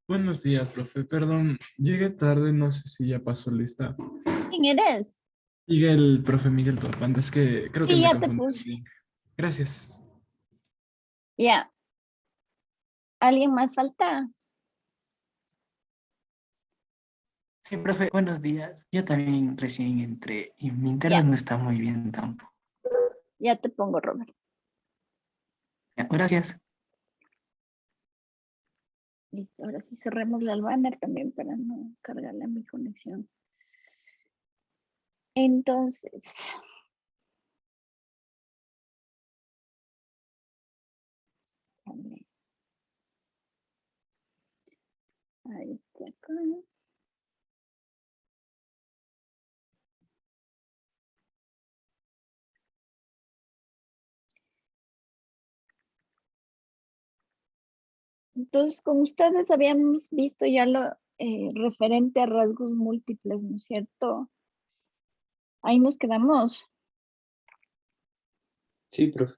Buenos días, profe. Perdón, llegué tarde, no sé si ya pasó lista. ¿Quién eres? Sigue el profe Miguel Torpanda, es que creo que Sí, me ya te confundí el puse. link. Gracias. Ya. ¿Alguien más falta? Sí, profe, buenos días. Yo también recién entré y mi internet Ya. no está muy bien tampoco. Ya te pongo, Robert. Ya, gracias. Listo. Ahora sí cerremos el banner también para no cargarle a mi conexión. Entonces, ahí está acá. Entonces, como ustedes habíamos visto ya lo referente a rasgos múltiples, ¿no es cierto? Ahí nos quedamos. Sí, profe.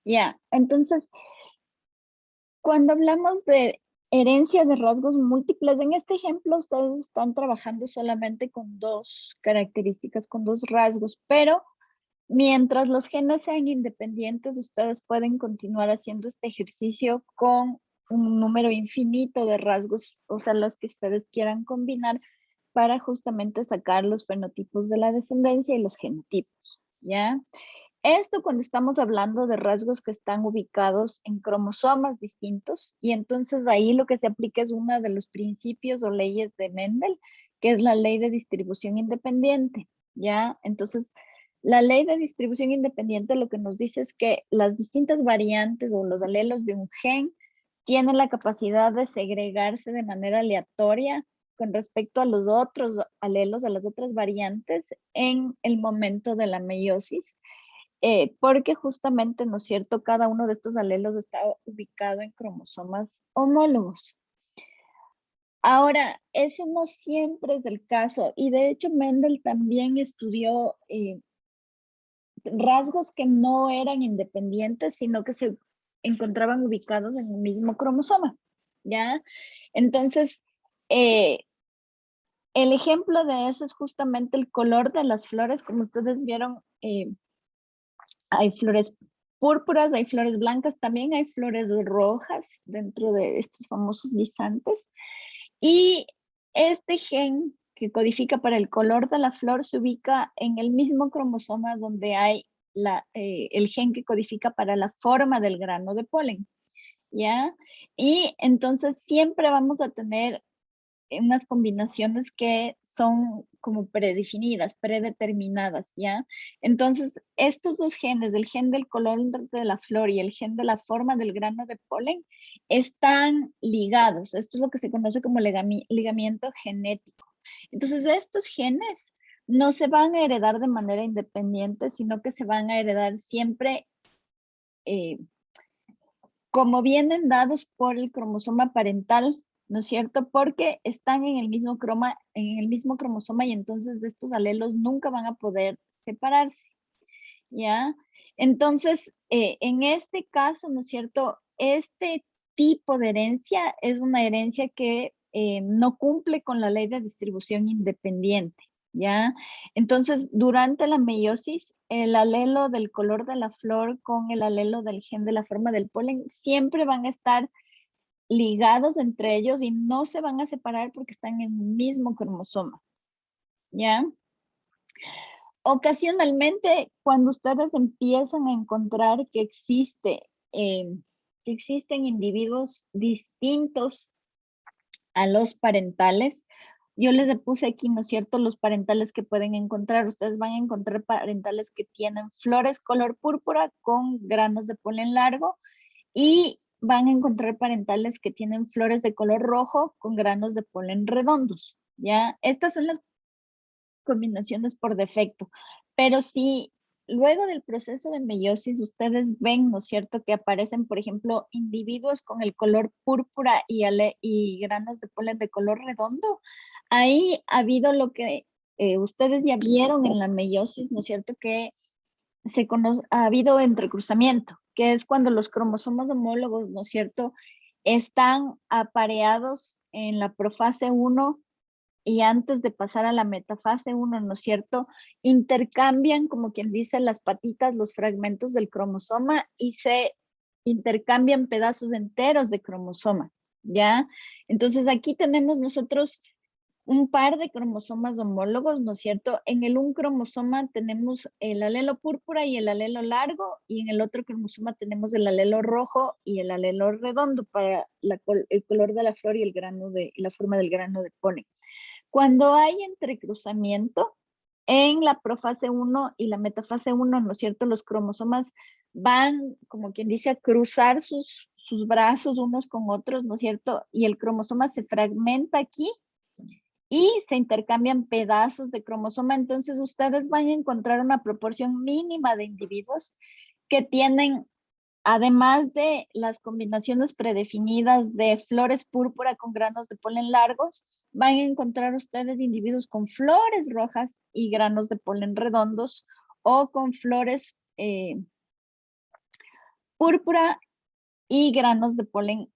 Ya. Entonces, cuando hablamos de herencia de rasgos múltiples, en este ejemplo ustedes están trabajando solamente con dos características, con dos rasgos, pero mientras los genes sean independientes, ustedes pueden continuar haciendo este ejercicio con un número infinito de rasgos, o sea, los que ustedes quieran combinar para justamente sacar los fenotipos de la descendencia y los genotipos, ¿ya? Esto cuando estamos hablando de rasgos que están ubicados en cromosomas distintos, y entonces ahí lo que se aplica es uno de los principios o leyes de Mendel, que es la ley de distribución independiente, ¿ya? Entonces, la ley de distribución independiente lo que nos dice es que las distintas variantes o los alelos de un gen tienen la capacidad de segregarse de manera aleatoria con respecto a los otros alelos, a las otras variantes en el momento de la meiosis, porque justamente, ¿no es cierto?, cada uno de estos alelos está ubicado en cromosomas homólogos. Ahora, ese no siempre es el caso, y de hecho Mendel también estudió rasgos que no eran independientes, sino que se encontraban ubicados en el mismo cromosoma, ¿ya? Entonces, el ejemplo de eso es justamente el color de las flores, como ustedes vieron, hay flores púrpuras, hay flores blancas, también hay flores rojas dentro de estos famosos guisantes. Y este gen que codifica para el color de la flor se ubica en el mismo cromosoma donde hay el gen que codifica para la forma del grano de polen, ¿ya? Y entonces siempre vamos a tener unas combinaciones que son como predefinidas, predeterminadas, ¿ya? Entonces, estos dos genes, el gen del color de la flor y el gen de la forma del grano de polen, están ligados. Esto es lo que se conoce como ligamiento genético. Entonces, estos genes no se van a heredar de manera independiente, sino que se van a heredar siempre como vienen dados por el cromosoma parental, ¿no es cierto? Porque están en el mismo cromosoma y entonces estos alelos nunca van a poder separarse, ¿ya? Entonces, en este caso, ¿no es cierto? Este tipo de herencia es una herencia que no cumple con la ley de distribución independiente, ¿ya? Entonces, durante la meiosis, el alelo del color de la flor con el alelo del gen de la forma del polen siempre van a estar ligados entre ellos y no se van a separar porque están en el mismo cromosoma, ¿ya? Ocasionalmente, cuando ustedes empiezan a encontrar que existen individuos distintos a los parentales, yo les puse aquí, ¿no es cierto?, los parentales que pueden encontrar. Ustedes van a encontrar parentales que tienen flores color púrpura con granos de polen largo y van a encontrar parentales que tienen flores de color rojo con granos de polen redondos, ¿ya? Estas son las combinaciones por defecto. Pero si luego del proceso de meiosis ustedes ven, ¿no es cierto?, que aparecen, por ejemplo, individuos con el color púrpura y granos de polen de color redondo, ahí ha habido lo que ustedes ya vieron en la meiosis, ¿no es cierto?, que ha habido entrecruzamiento, que es cuando los cromosomas homólogos, ¿no es cierto?, están apareados en la profase 1 y antes de pasar a la metafase 1, ¿no es cierto? Intercambian, como quien dice, las patitas, los fragmentos del cromosoma y se intercambian pedazos enteros de cromosoma, ¿ya? Entonces aquí tenemos nosotros un par de cromosomas homólogos, ¿no es cierto? En el un cromosoma tenemos el alelo púrpura y el alelo largo, y en el otro cromosoma tenemos el alelo rojo y el alelo redondo para el color de la flor y la forma del grano de polen. Cuando hay entrecruzamiento en la profase 1 y la metafase 1, ¿no es cierto? Los cromosomas van, como quien dice, a cruzar sus brazos unos con otros, ¿no es cierto? Y el cromosoma se fragmenta aquí y se intercambian pedazos de cromosoma. Entonces ustedes van a encontrar una proporción mínima de individuos que tienen, además de las combinaciones predefinidas de flores púrpura con granos de polen largos, van a encontrar ustedes individuos con flores rojas y granos de polen redondos, o con flores púrpura y granos de polen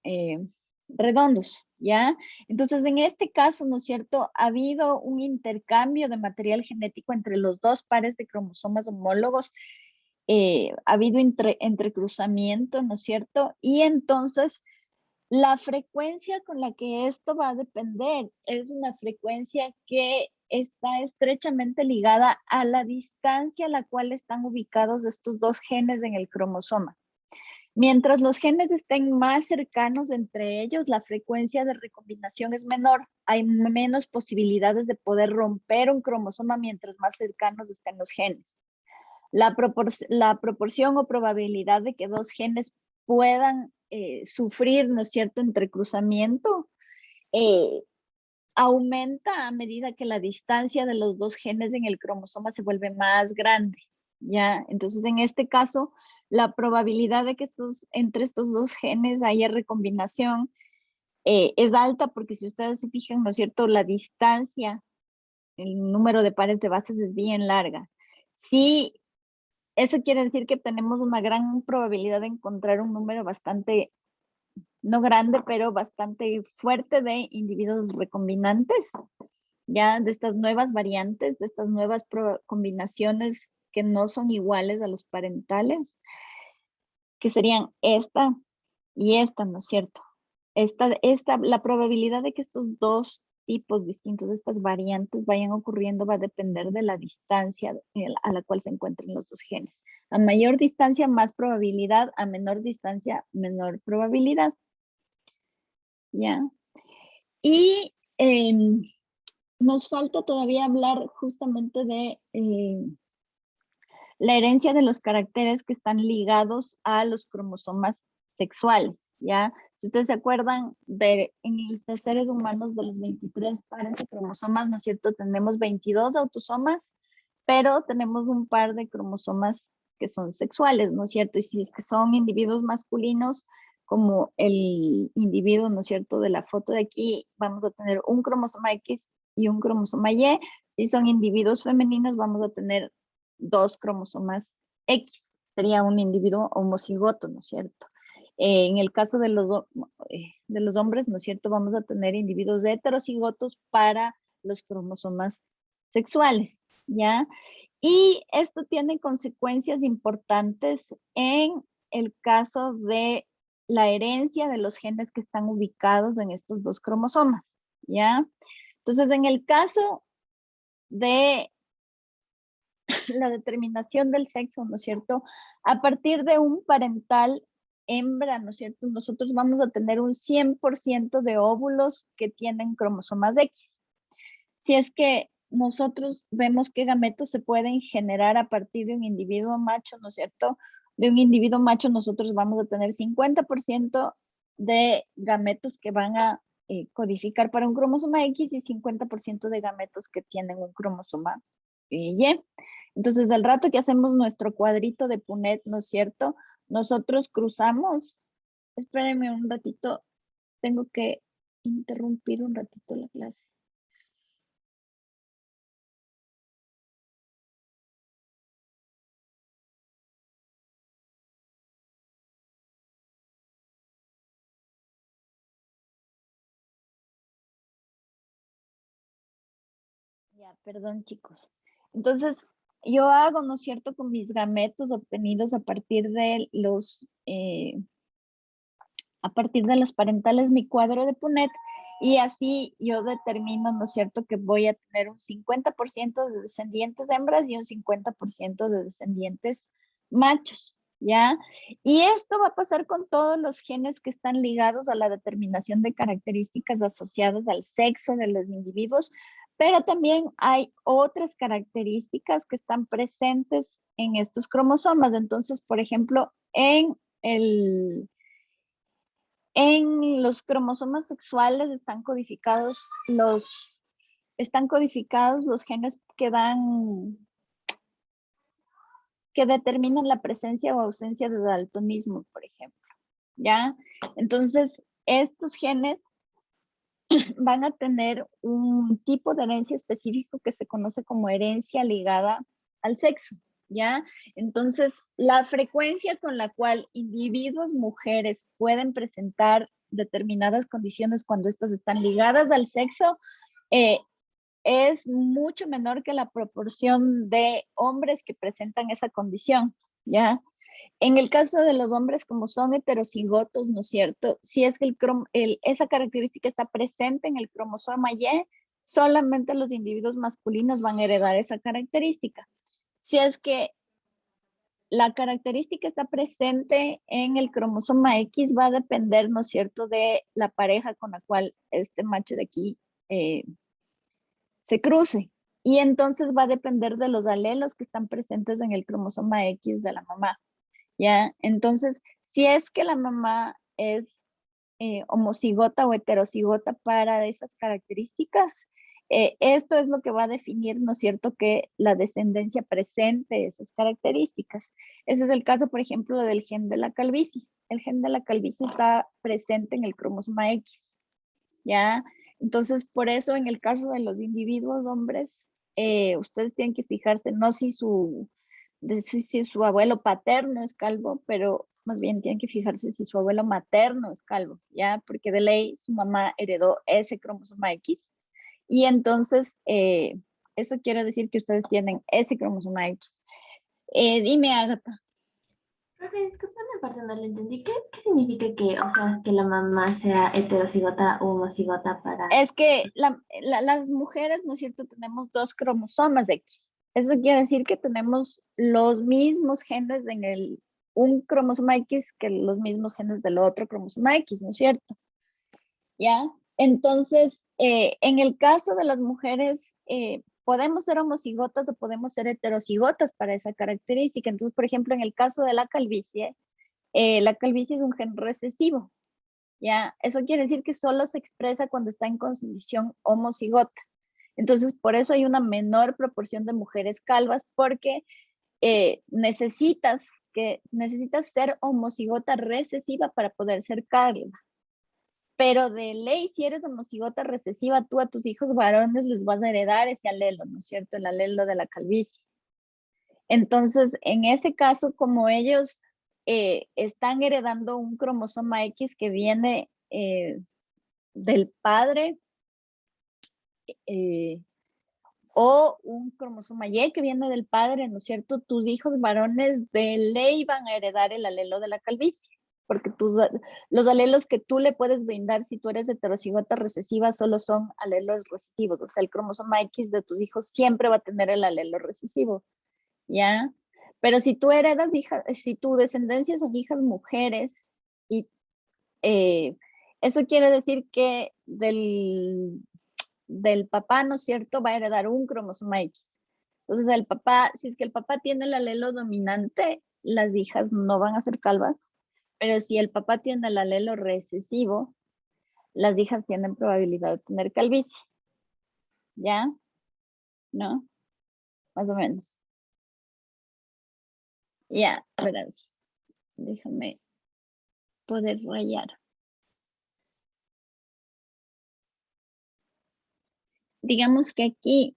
redondos, ¿ya? Entonces, en este caso, ¿no es cierto? Ha habido un intercambio de material genético entre los dos pares de cromosomas homólogos, ha habido entrecruzamiento, ¿no es cierto? Y entonces, la frecuencia con la que esto va a depender es una frecuencia que está estrechamente ligada a la distancia a la cual están ubicados estos dos genes en el cromosoma. Mientras los genes estén más cercanos entre ellos, la frecuencia de recombinación es menor. Hay menos posibilidades de poder romper un cromosoma mientras más cercanos estén los genes. La proporción o probabilidad de que dos genes puedan sufrir, ¿no es cierto?, entrecruzamiento, aumenta a medida que la distancia de los dos genes en el cromosoma se vuelve más grande, ¿ya? Entonces, en este caso, la probabilidad de que entre estos dos genes haya recombinación es alta, porque si ustedes se fijan, ¿no es cierto?, la distancia, el número de pares de bases es bien larga. Sí, eso quiere decir que tenemos una gran probabilidad de encontrar un número bastante, no grande, pero bastante fuerte de individuos recombinantes, ya de estas nuevas variantes, de estas nuevas combinaciones que no son iguales a los parentales, que serían esta y esta, ¿no es cierto? La probabilidad de que estos dos tipos distintos, estas variantes vayan ocurriendo, va a depender de la distancia a la cual se encuentren los dos genes. A mayor distancia, más probabilidad; a menor distancia, menor probabilidad. ¿Ya? Y nos falta todavía hablar justamente de la herencia de los caracteres que están ligados a los cromosomas sexuales, ¿ya? Si ustedes se acuerdan, en los seres humanos, de los 23 pares de cromosomas, ¿no es cierto?, tenemos 22 autosomas, pero tenemos un par de cromosomas que son sexuales, ¿no es cierto? Y si es que son individuos masculinos, como el individuo, ¿no es cierto?, de la foto de aquí, vamos a tener un cromosoma X y un cromosoma Y. Si son individuos femeninos, vamos a tener dos cromosomas X, sería un individuo homocigoto, ¿no es cierto? En el caso de los hombres, ¿no es cierto?, vamos a tener individuos heterocigotos para los cromosomas sexuales, ¿ya? Y esto tiene consecuencias importantes en el caso de la herencia de los genes que están ubicados en estos dos cromosomas, ¿ya? Entonces, en el caso de la determinación del sexo, ¿no es cierto?, a partir de un parental hembra, ¿no es cierto?, nosotros vamos a tener un 100% de óvulos que tienen cromosomas X. Si es que nosotros vemos que gametos se pueden generar a partir de un individuo macho, ¿no es cierto?, de un individuo macho nosotros vamos a tener 50% de gametos que van a codificar para un cromosoma X y 50% de gametos que tienen un cromosoma Y. Entonces, del rato que hacemos nuestro cuadrito de Punnett, ¿no es cierto?, nosotros cruzamos. Espérenme un ratito, tengo que interrumpir un ratito la clase. Ya, perdón, chicos. Entonces, yo hago, ¿no es cierto?, con mis gametos obtenidos a partir de los parentales, mi cuadro de Punnett, y así yo determino, ¿no es cierto?, que voy a tener un 50% de descendientes hembras y un 50% de descendientes machos, ¿ya? Y esto va a pasar con todos los genes que están ligados a la determinación de características asociadas al sexo de los individuos, pero también hay otras características que están presentes en estos cromosomas. Entonces, por ejemplo, en los cromosomas sexuales están codificados los genes que determinan la presencia o ausencia de daltonismo, por ejemplo, ¿ya? Entonces, estos genes van a tener un tipo de herencia específico que se conoce como herencia ligada al sexo, ¿ya? Entonces, la frecuencia con la cual individuos mujeres pueden presentar determinadas condiciones cuando estas están ligadas al sexo es mucho menor que la proporción de hombres que presentan esa condición, ¿ya? En el caso de los hombres, como son heterocigotos, ¿no es cierto? Si es que esa característica está presente en el cromosoma Y, solamente los individuos masculinos van a heredar esa característica. Si es que la característica está presente en el cromosoma X, va a depender, ¿no es cierto?, de la pareja con la cual este macho de aquí se cruce. Y entonces va a depender de los alelos que están presentes en el cromosoma X de la mamá, ¿ya? Entonces, si es que la mamá es homocigota o heterocigota para esas características, esto es lo que va a definir, ¿no es cierto?, que la descendencia presente esas características. Ese es el caso, por ejemplo, del gen de la calvicie. El gen de la calvicie está presente en el cromosoma X, ¿ya? Entonces, por eso en el caso de los individuos hombres, ustedes tienen que fijarse, no si su abuelo paterno es calvo, pero más bien tienen que fijarse si su abuelo materno es calvo, ¿ya? Porque de ley su mamá heredó ese cromosoma X. Y entonces, eso quiere decir que ustedes tienen ese cromosoma X. Dime, Agatha. Profe, disculpame, aparte no lo entendí. ¿Qué significa que, o sea, que la mamá sea heterocigota o homocigota para...? Es que las mujeres, ¿no es cierto?, tenemos 2 cromosomas X. Eso quiere decir que tenemos los mismos genes en un cromosoma X que los mismos genes del otro cromosoma X, ¿no es cierto? ¿Ya? Entonces, en el caso de las mujeres, podemos ser homocigotas o podemos ser heterocigotas para esa característica. Entonces, por ejemplo, en el caso de la calvicie es un gen recesivo, ¿ya? Eso quiere decir que solo se expresa cuando está en condición homocigota. Entonces, por eso hay una menor proporción de mujeres calvas, porque necesitas ser homocigota recesiva para poder ser calva. Pero de ley, si eres homocigota recesiva, tú a tus hijos varones les vas a heredar ese alelo, ¿no es cierto? El alelo de la calvicie. Entonces, en ese caso, como ellos están heredando un cromosoma X que viene del padre o un cromosoma Y que viene del padre, ¿no es cierto? Tus hijos varones de ley van a heredar el alelo de la calvicie, porque los alelos que tú le puedes brindar si tú eres heterocigota recesiva solo son alelos recesivos, o sea, el cromosoma X de tus hijos siempre va a tener el alelo recesivo, ¿ya? Pero si tú heredas si tu descendencia son hijas mujeres, y eso quiere decir que del papá, ¿no es cierto?, va a heredar un cromosoma X. Entonces, el papá, si es que el papá tiene el alelo dominante, las hijas no van a ser calvas, pero si el papá tiene el alelo recesivo, las hijas tienen probabilidad de tener calvicie. ¿Ya? ¿No? Más o menos. Ya, verás. Déjame poder rayar. Digamos que aquí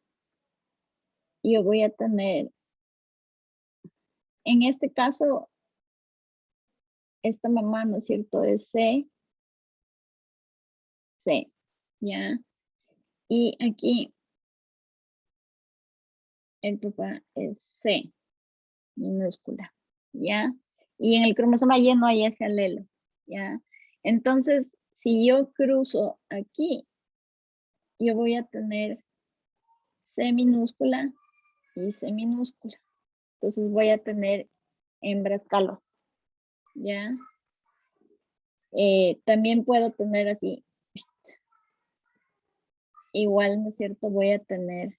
yo voy a tener, en este caso, esta mamá, ¿no es cierto?, es C, ¿ya? Y aquí el papá es C, minúscula, ¿ya? Y en el cromosoma Y no hay ese alelo, ¿ya? Entonces, si yo cruzo aquí, yo voy a tener C minúscula y C minúscula. Entonces voy a tener hembras calvas, ¿ya? También puedo tener así, igual, ¿no es cierto? Voy a tener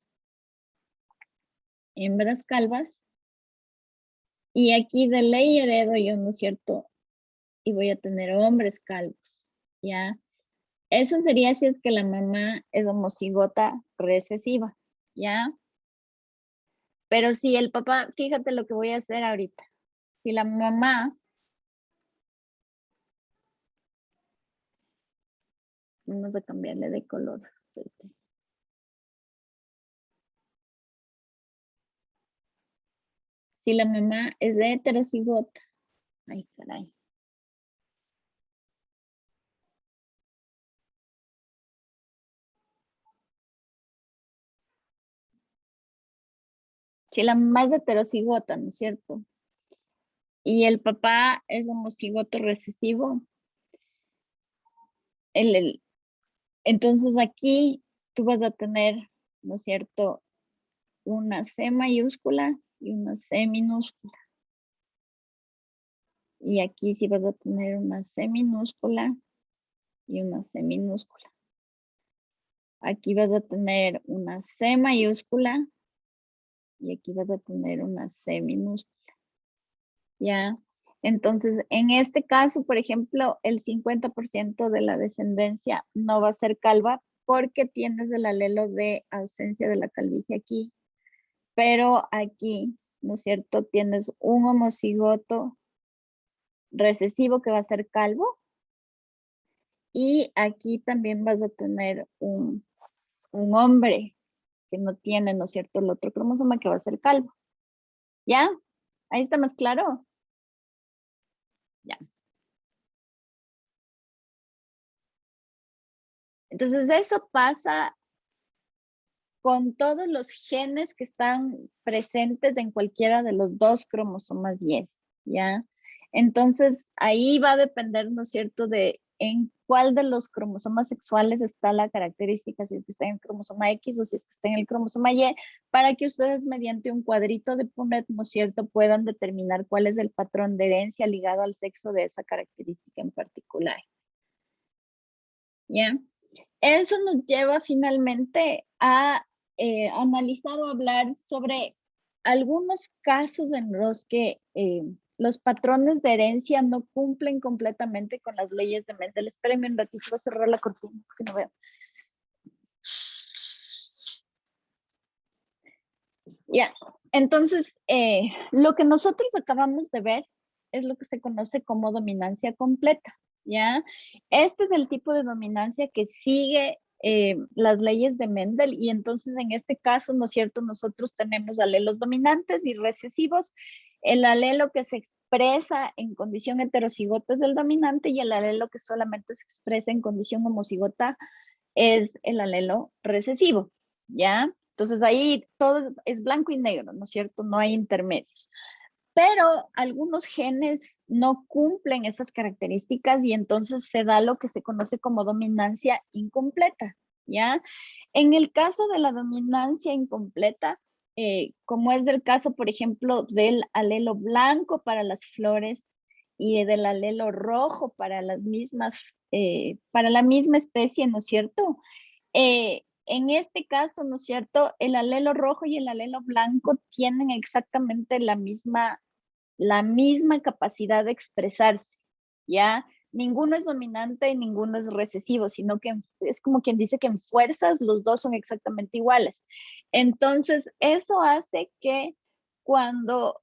hembras calvas. Y aquí de ley heredo yo, ¿no es cierto? Y voy a tener hombres calvos, ¿ya? Eso sería si es que la mamá es homocigota recesiva, ¿ya? Pero si el papá, fíjate lo que voy a hacer ahorita. Si la mamá, vamos a cambiarle de color. Espérate. Si la mamá es de heterocigota, ay caray. Si la mamá es de heterocigota, ¿no es cierto? Y el papá es homocigoto recesivo, entonces aquí tú vas a tener, ¿no es cierto?, una C mayúscula y una C minúscula. Y aquí sí vas a tener una C minúscula y una C minúscula. Aquí vas a tener una C mayúscula y aquí vas a tener una C minúscula. ¿Ya? Entonces, en este caso, por ejemplo, el 50% de la descendencia no va a ser calva porque tienes el alelo de ausencia de la calvicie aquí. Pero aquí, ¿no es cierto? Tienes un homocigoto recesivo que va a ser calvo. Y aquí también vas a tener un hombre que no tiene, ¿no es cierto?, el otro cromosoma que va a ser calvo. ¿Ya? ¿Ahí está más claro? Ya. Entonces eso pasa con todos los genes que están presentes en cualquiera de los dos cromosomas Y, ¿ya? Entonces ahí va a depender, ¿no es cierto?, de en cuál de los cromosomas sexuales está la característica, si es que está en el cromosoma X o si es que está en el cromosoma Y, para que ustedes mediante un cuadrito de Punnett, ¿no es cierto?, puedan determinar cuál es el patrón de herencia ligado al sexo de esa característica en particular. ¿Ya? Eso nos lleva finalmente a analizar o hablar sobre algunos casos en los que los patrones de herencia no cumplen completamente con las leyes de Mendel. Espérenme un ratito, voy a cerrar la cortina porque no veo. Ya, entonces lo que nosotros acabamos de ver es lo que se conoce como dominancia completa, ¿ya? Este es el tipo de dominancia que sigue las leyes de Mendel y entonces en este caso, ¿no es cierto?, nosotros tenemos alelos dominantes y recesivos. El alelo que se expresa en condición heterocigota es el dominante y el alelo que solamente se expresa en condición homocigota es el alelo recesivo, ¿ya? Entonces ahí todo es blanco y negro, ¿no es cierto? No hay intermedios. Pero algunos genes no cumplen esas características y entonces se da lo que se conoce como dominancia incompleta, ¿ya? En el caso de la dominancia incompleta, como es del caso, por ejemplo, del alelo blanco para las flores y del alelo rojo para las mismas, para la misma especie, ¿no es cierto? En este caso, ¿no es cierto?, el alelo rojo y el alelo blanco tienen exactamente la misma capacidad de expresarse, ¿ya? Ninguno es dominante y ninguno es recesivo, sino que es como quien dice que en fuerzas los dos son exactamente iguales. Entonces, eso hace que cuando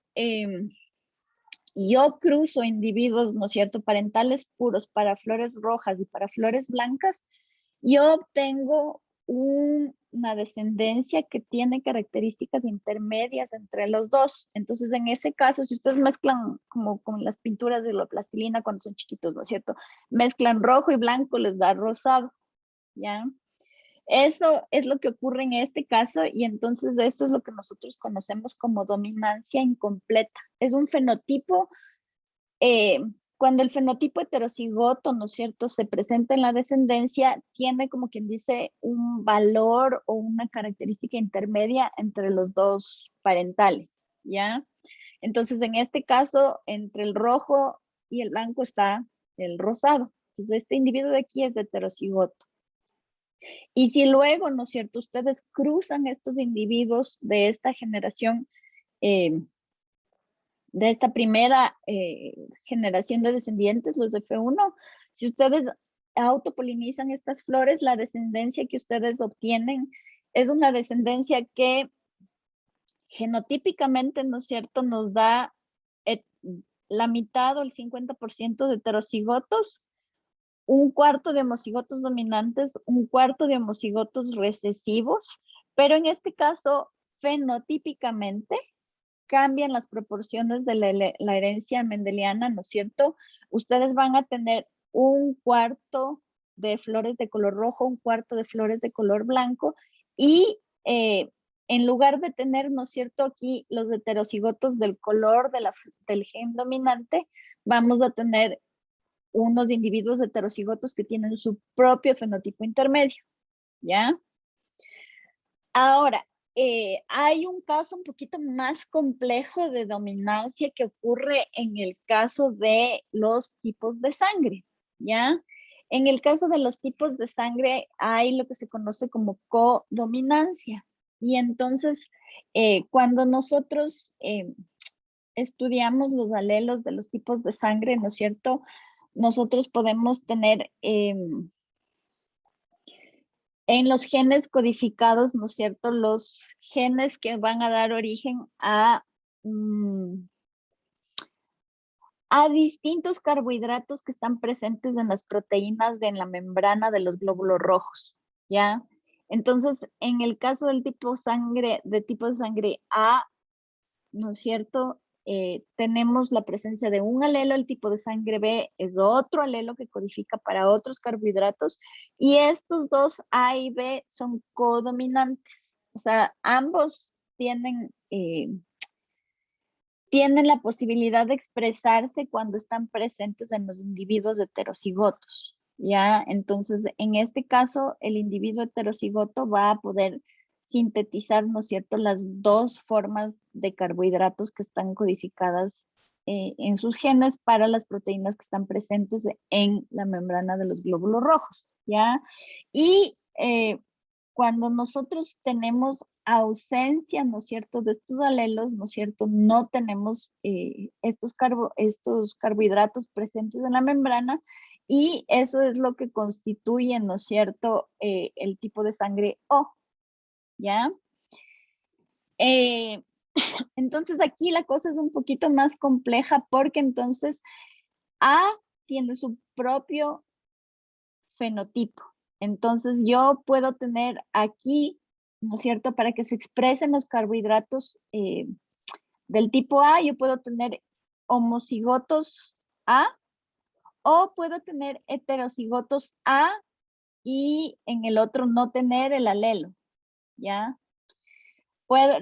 yo cruzo individuos, ¿no es cierto?, parentales puros para flores rojas y para flores blancas, yo obtengo una descendencia que tiene características intermedias entre los dos. Entonces, en ese caso, si ustedes mezclan como con las pinturas de la plastilina cuando son chiquitos, ¿no es cierto? Mezclan rojo y blanco, les da rosado, ¿ya? Eso es lo que ocurre en este caso y entonces esto es lo que nosotros conocemos como dominancia incompleta. Es un fenotipo, cuando el fenotipo heterocigoto, ¿no es cierto?, se presenta en la descendencia, tiene como quien dice un valor o una característica intermedia entre los dos parentales, ¿ya? Entonces, en este caso, entre el rojo y el blanco está el rosado. Entonces, este individuo de aquí es de heterocigoto. Y si luego, ¿no es cierto?, ustedes cruzan estos individuos de esta generación, de esta primera generación de descendientes, los de F1, si ustedes autopolinizan estas flores, la descendencia que ustedes obtienen es una descendencia que genotípicamente, ¿no es cierto?, nos da la mitad o el 50% de heterocigotos, un cuarto de homocigotos dominantes, un cuarto de homocigotos recesivos, pero en este caso, fenotípicamente, cambian las proporciones de la herencia mendeliana, ¿no es cierto? Ustedes van a tener un cuarto de flores de color rojo, un cuarto de flores de color blanco, y en lugar de tener, ¿no es cierto?, aquí los heterocigotos del color del gen dominante, vamos a tener unos individuos heterocigotos que tienen su propio fenotipo intermedio, ¿ya? Ahora, hay un caso un poquito más complejo de dominancia que ocurre en el caso de los tipos de sangre, ¿ya? En el caso de los tipos de sangre hay lo que se conoce como codominancia. Y entonces, cuando nosotros estudiamos los alelos de los tipos de sangre, ¿no es cierto?, nosotros podemos tener en los genes codificados, ¿no es cierto?, los genes que van a dar origen a distintos carbohidratos que están presentes en las proteínas en la membrana de los glóbulos rojos, ¿ya? Entonces, en el caso del tipo de sangre A, ¿no es cierto?, tenemos la presencia de un alelo, el tipo de sangre B es otro alelo que codifica para otros carbohidratos, y estos dos A y B son codominantes. O sea, ambos tienen la posibilidad de expresarse cuando están presentes en los individuos heterocigotos, ¿ya? Entonces, en este caso, el individuo heterocigoto va a poder sintetizar, ¿no es cierto?, las dos formas de carbohidratos que están codificadas en sus genes para las proteínas que están presentes en la membrana de los glóbulos rojos, ¿ya? Y cuando nosotros tenemos ausencia, ¿no es cierto?, de estos alelos, ¿no es cierto?, no tenemos estos carbohidratos presentes en la membrana, y eso es lo que constituye, ¿no es cierto?, el tipo de sangre O, ¿ya? Entonces aquí la cosa es un poquito más compleja porque entonces A tiene su propio fenotipo. Entonces yo puedo tener aquí, ¿no es cierto?, para que se expresen los carbohidratos del tipo A, yo puedo tener homocigotos A o puedo tener heterocigotos A y en el otro no tener el alelo, ¿ya? Para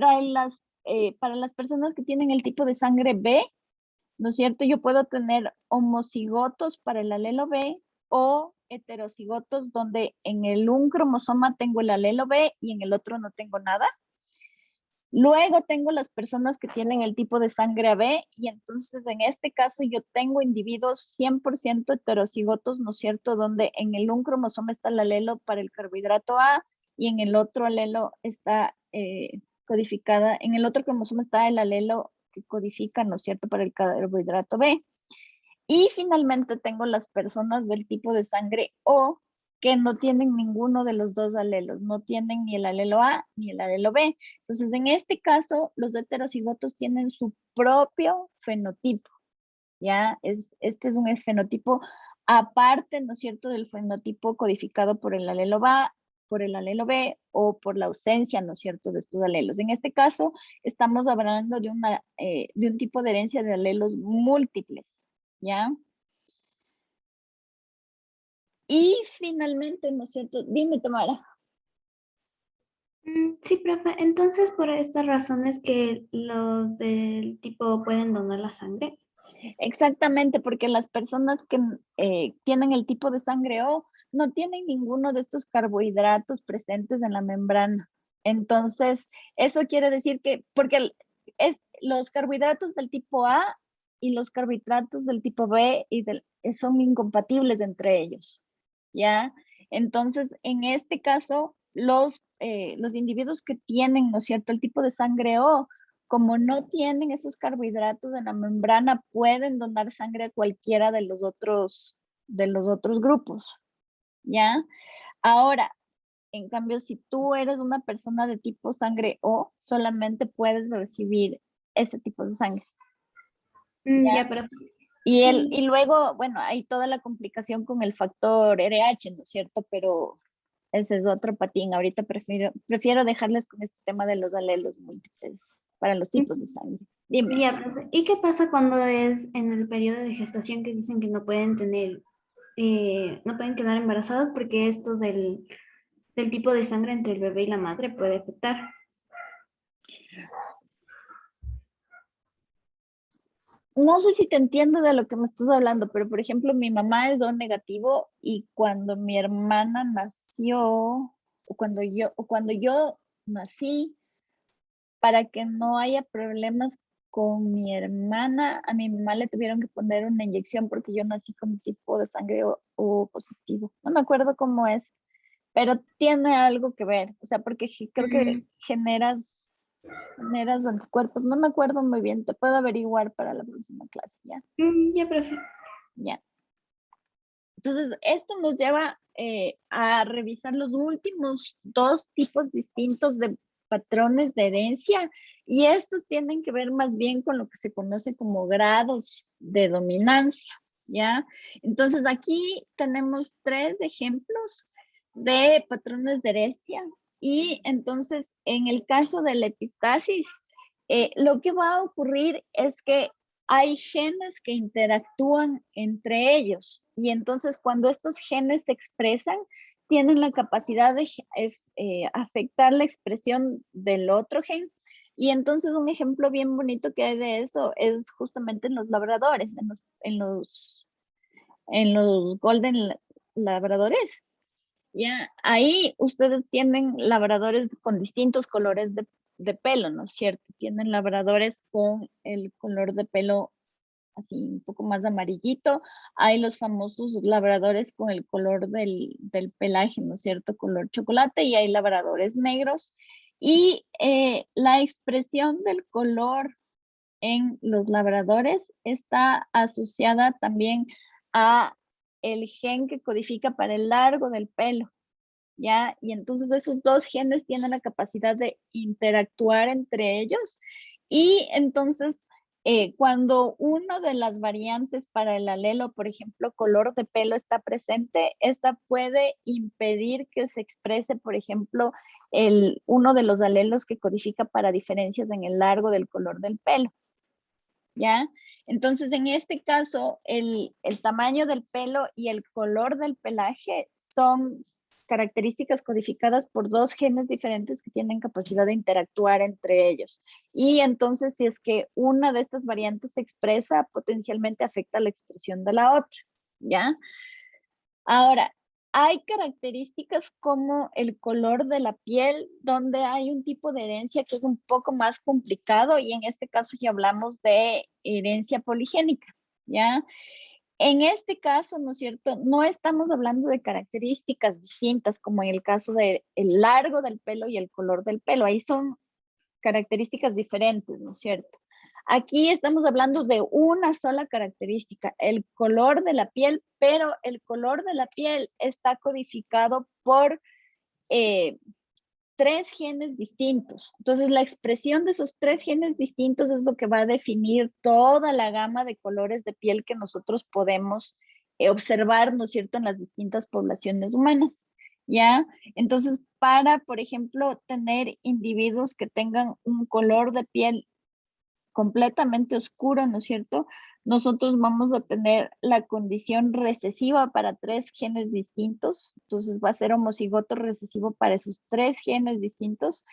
las personas que tienen el tipo de sangre B, ¿no es cierto?, yo puedo tener homocigotos para el alelo B o heterocigotos donde en un cromosoma tengo el alelo B y en el otro no tengo nada. Luego tengo las personas que tienen el tipo de sangre AB y entonces en este caso yo tengo individuos 100% heterocigotos, ¿no es cierto?, donde en un cromosoma está el alelo para el carbohidrato A y en el otro alelo está codificada, en el otro cromosoma está el alelo que codifica, ¿no es cierto?, para el carbohidrato B. Y finalmente tengo las personas del tipo de sangre O que no tienen ninguno de los dos alelos, no tienen ni el alelo A ni el alelo B. Entonces, en este caso, los heterocigotos tienen su propio fenotipo, ¿ya? Este es un fenotipo aparte, ¿no es cierto?, del fenotipo codificado por el alelo A, por el alelo B o por la ausencia, ¿no es cierto?, de estos alelos. En este caso, estamos hablando de un tipo de herencia de alelos múltiples, ¿ya? Y finalmente, ¿no es cierto? Dime, Tamara. Sí, profe. Entonces, por estas razones que los del tipo pueden donar la sangre. Exactamente, porque las personas que tienen el tipo de sangre O no tienen ninguno de estos carbohidratos presentes en la membrana. Entonces, eso quiere decir que, porque los carbohidratos del tipo A y los carbohidratos del tipo B son incompatibles entre ellos, ¿ya? Entonces, en este caso, los individuos que tienen, ¿no es cierto?, el tipo de sangre O, como no tienen esos carbohidratos en la membrana, pueden donar sangre a cualquiera de los otros grupos, ¿ya? Ahora, en cambio, si tú eres una persona de tipo sangre O, solamente puedes recibir ese tipo de sangre. Ya, profe. Y luego, bueno, hay toda la complicación con el factor RH, ¿no es cierto? Pero ese es otro patín. Ahorita prefiero dejarles con este tema de los alelos múltiples para los tipos de sangre. Dime. Ya, profe. ¿Y qué pasa cuando es en el periodo de gestación que dicen que no pueden tener, no pueden quedar embarazados porque esto del tipo de sangre entre el bebé y la madre puede afectar? No sé si te entiendo de lo que me estás hablando, pero por ejemplo, mi mamá es O negativo y cuando mi hermana nació, o cuando yo nací, para que no haya problemas con mi hermana, a mi mamá le tuvieron que poner una inyección porque yo nací con tipo de sangre O positivo. No me acuerdo cómo es, pero tiene algo que ver, o sea, porque creo que generas anticuerpos. No me acuerdo muy bien, te puedo averiguar para la próxima clase, ¿ya? Ya, profe. Ya. Entonces, esto nos lleva a revisar los últimos dos tipos distintos de patrones de herencia y estos tienen que ver más bien con lo que se conoce como grados de dominancia, ¿ya? Entonces, aquí tenemos 3 ejemplos de patrones de herencia y entonces, en el caso de la epistasis, lo que va a ocurrir es que hay genes que interactúan entre ellos y entonces cuando estos genes se expresan, tienen la capacidad de afectar la expresión del otro gen. Y entonces un ejemplo bien bonito que hay de eso es justamente en los labradores, en los golden labradores. Ya, ahí ustedes tienen labradores con distintos colores de pelo, ¿no es cierto? Tienen labradores con el color de pelo así un poco más amarillito. Hay los famosos labradores con el color del pelaje, ¿no es cierto? Color chocolate y hay labradores negros. Y la expresión del color en los labradores está asociada también a el gen que codifica para el largo del pelo. ¿Ya? Y entonces esos dos genes tienen la capacidad de interactuar entre ellos y entonces cuando una de las variantes para el alelo, por ejemplo, color de pelo está presente, esta puede impedir que se exprese, por ejemplo, uno de los alelos que codifica para diferencias en el largo del color del pelo. ¿Ya? Entonces, en este caso, el tamaño del pelo y el color del pelaje son características codificadas por 2 genes diferentes que tienen capacidad de interactuar entre ellos. Y entonces, si es que una de estas variantes se expresa, potencialmente afecta la expresión de la otra, ¿ya? Ahora, hay características como el color de la piel, donde hay un tipo de herencia que es un poco más complicado y en este caso ya hablamos de herencia poligénica, ¿ya? En este caso, ¿no es cierto? No estamos hablando de características distintas como en el caso del largo del pelo y el color del pelo. Ahí son características diferentes, ¿no es cierto? Aquí estamos hablando de una sola característica, el color de la piel, pero el color de la piel está codificado por 3 genes distintos. Entonces, la expresión de esos 3 genes distintos es lo que va a definir toda la gama de colores de piel que nosotros podemos observar, ¿no es cierto?, en las distintas poblaciones humanas. ¿Ya? Entonces, para, por ejemplo, tener individuos que tengan un color de piel completamente oscuro, ¿no es cierto? nosotros vamos a tener la condición recesiva para 3 genes distintos. Entonces va a ser homocigoto recesivo para esos 3 genes distintos.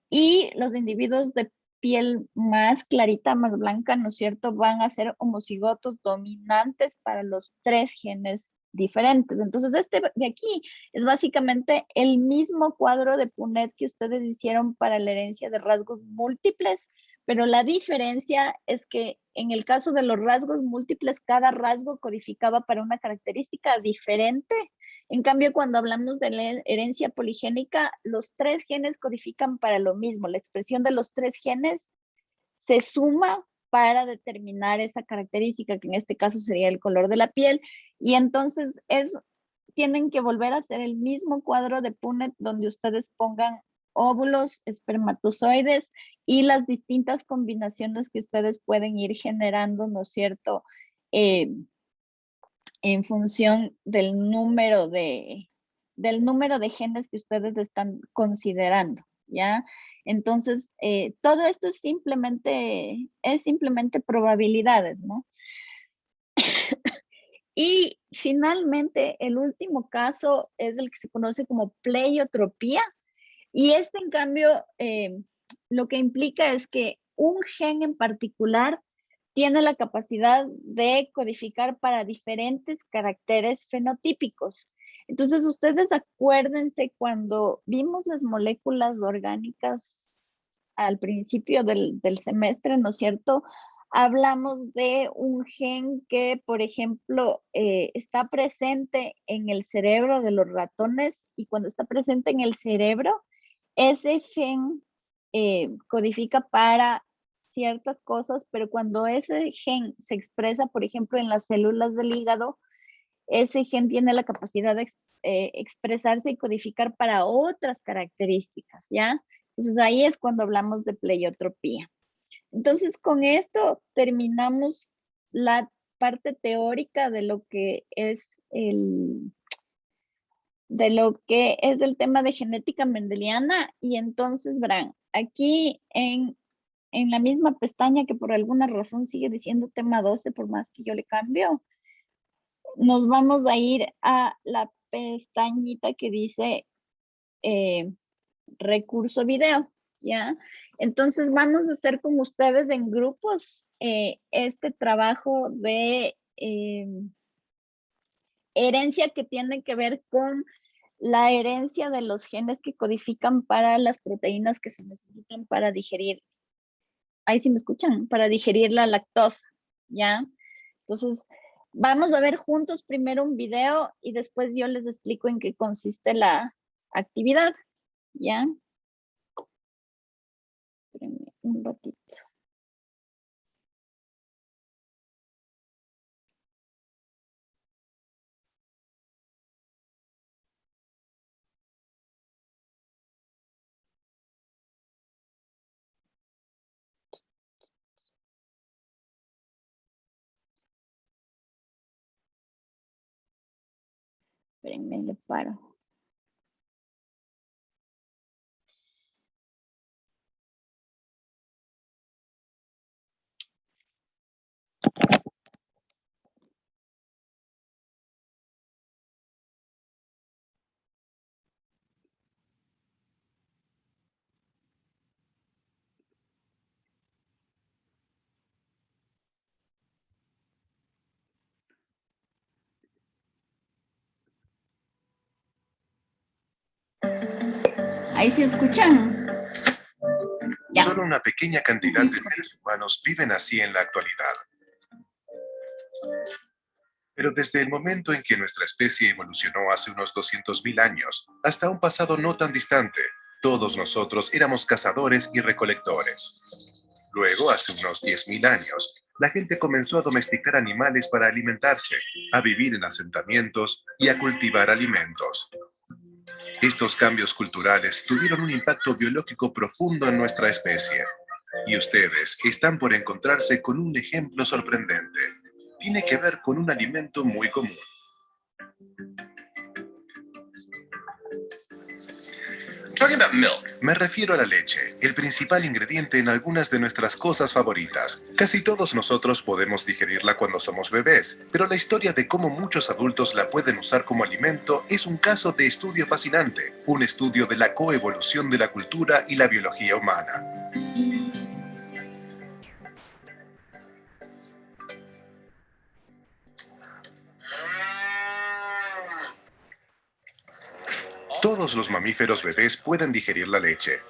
Y los individuos de piel más clarita, más blanca, ¿no es cierto?, van a ser homocigotos dominantes para los 3 genes diferentes. Entonces, este de aquí es básicamente el mismo cuadro de Punnett que ustedes hicieron para la herencia de rasgos múltiples, pero la diferencia es que en el caso de los rasgos múltiples, cada rasgo codificaba para una característica diferente. En cambio, cuando hablamos de la herencia poligénica, los 3 genes codifican para lo mismo. La expresión de los 3 genes se suma para determinar esa característica, que en este caso sería el color de la piel. Y entonces tienen que volver a hacer el mismo cuadro de Punnett donde ustedes pongan óvulos, espermatozoides y las distintas combinaciones que ustedes pueden ir generando, ¿no es cierto?, en función del número de genes que ustedes están considerando, ¿ya? Entonces, todo esto es simplemente probabilidades, ¿no? Y finalmente, el último caso es el que se conoce como pleiotropía. Y este, en cambio, lo que implica es que un gen en particular tiene la capacidad de codificar para diferentes caracteres fenotípicos. Entonces, ustedes acuérdense cuando vimos las moléculas orgánicas al principio del semestre, ¿no es cierto? Hablamos de un gen que, por ejemplo, está presente en el cerebro de los ratones, y cuando está presente en el cerebro, ese gen codifica para ciertas cosas, pero cuando ese gen se expresa, por ejemplo, en las células del hígado, ese gen tiene la capacidad de expresarse y codificar para otras características, ¿ya? Entonces ahí es cuando hablamos de pleiotropía. Entonces, con esto terminamos la parte teórica de lo que es el tema de genética mendeliana. Y entonces verán, aquí en la misma pestaña que por alguna razón sigue diciendo tema 12, por más que yo le cambio, nos vamos a ir a la pestañita que dice recurso video, ¿ya? Entonces vamos a hacer con ustedes en grupos este trabajo de herencia que tiene que ver con la herencia de los genes que codifican para las proteínas que se necesitan para digerir. Ahí sí me escuchan, para digerir la lactosa, ¿ya? Entonces, vamos a ver juntos primero un video y después yo les explico en qué consiste la actividad, ¿ya? Espérenme un ratito. Espérenme, le paro. Ahí se escuchan. Ya. Solo una pequeña cantidad de seres humanos viven así en la actualidad. Pero desde el momento en que nuestra especie evolucionó hace unos 200.000 años, hasta un pasado no tan distante, todos nosotros éramos cazadores y recolectores. Luego, hace unos 10.000 años, la gente comenzó a domesticar animales para alimentarse, a vivir en asentamientos y a cultivar alimentos. Estos cambios culturales tuvieron un impacto biológico profundo en nuestra especie. Y ustedes están por encontrarse con un ejemplo sorprendente. Tiene que ver con un alimento muy común. Me refiero a la leche, el principal ingrediente en algunas de nuestras cosas favoritas. Casi todos nosotros podemos digerirla cuando somos bebés, pero la historia de cómo muchos adultos la pueden usar como alimento es un caso de estudio fascinante, un estudio de la coevolución de la cultura y la biología humana. Todos los mamíferos bebés pueden digerir la leche.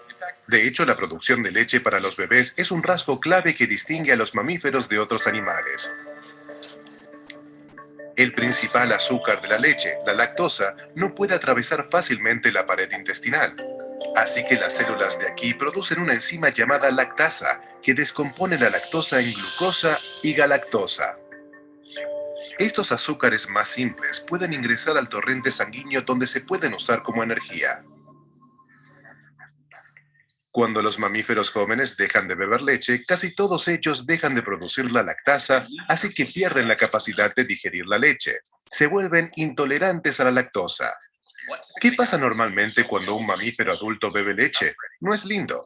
De hecho, la producción de leche para los bebés es un rasgo clave que distingue a los mamíferos de otros animales. El principal azúcar de la leche, la lactosa, no puede atravesar fácilmente la pared intestinal. Así que las células de aquí producen una enzima llamada lactasa, que descompone la lactosa en glucosa y galactosa. Estos azúcares más simples pueden ingresar al torrente sanguíneo donde se pueden usar como energía. Cuando los mamíferos jóvenes dejan de beber leche, casi todos ellos dejan de producir la lactasa, así que pierden la capacidad de digerir la leche. Se vuelven intolerantes a la lactosa. ¿Qué pasa normalmente cuando un mamífero adulto bebe leche? No es lindo.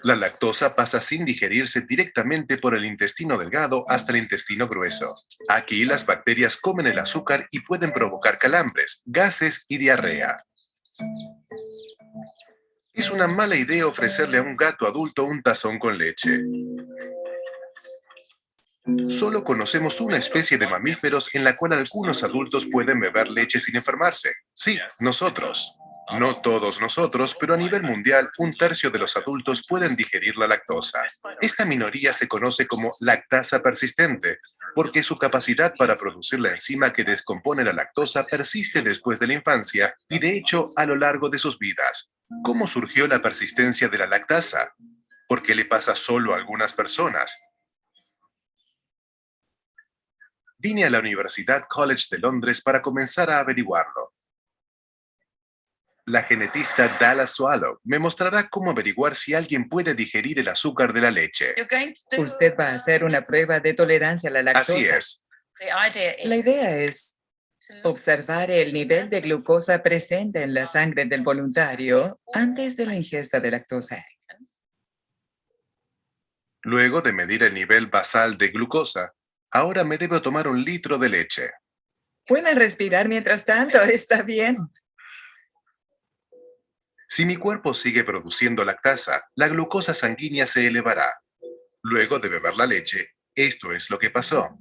La lactosa pasa sin digerirse directamente por el intestino delgado hasta el intestino grueso. Aquí las bacterias comen el azúcar y pueden provocar calambres, gases y diarrea. Es una mala idea ofrecerle a un gato adulto un tazón con leche. Solo conocemos una especie de mamíferos en la cual algunos adultos pueden beber leche sin enfermarse. Sí, nosotros. No todos nosotros, pero a nivel mundial, 1/3 de los adultos pueden digerir la lactosa. Esta minoría se conoce como lactasa persistente, porque su capacidad para producir la enzima que descompone la lactosa persiste después de la infancia y, de hecho, a lo largo de sus vidas. ¿Cómo surgió la persistencia de la lactasa? ¿Por qué le pasa solo a algunas personas? Vine a la Universidad College de Londres para comenzar a averiguarlo. La genetista Dallas Swallow me mostrará cómo averiguar si alguien puede digerir el azúcar de la leche. Usted va a hacer una prueba de tolerancia a la lactosa. Así es. La idea es observar el nivel de glucosa presente en la sangre del voluntario antes de la ingesta de lactosa. Luego de medir el nivel basal de glucosa, ahora me debo tomar 1 litro de leche. Pueden respirar mientras tanto, está bien. Si mi cuerpo sigue produciendo lactasa, la glucosa sanguínea se elevará. Luego de beber la leche, esto es lo que pasó.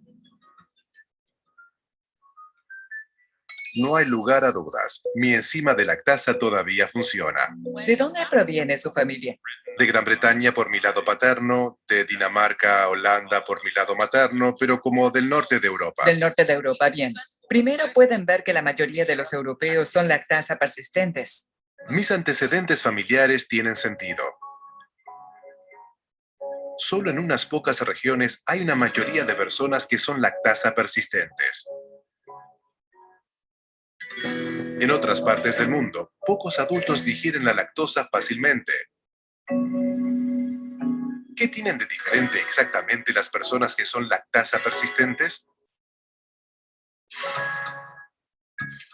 No hay lugar a dudas. Mi enzima de lactasa todavía funciona. ¿De dónde proviene su familia? De Gran Bretaña por mi lado paterno, de Dinamarca, Holanda por mi lado materno, pero como del norte de Europa. Del norte de Europa, bien. Primero pueden ver que la mayoría de los europeos son lactasa persistentes. Mis antecedentes familiares tienen sentido. Solo en unas pocas regiones hay una mayoría de personas que son lactasa persistentes. En otras partes del mundo, pocos adultos digieren la lactosa fácilmente. ¿Qué tienen de diferente exactamente las personas que son lactasa persistentes?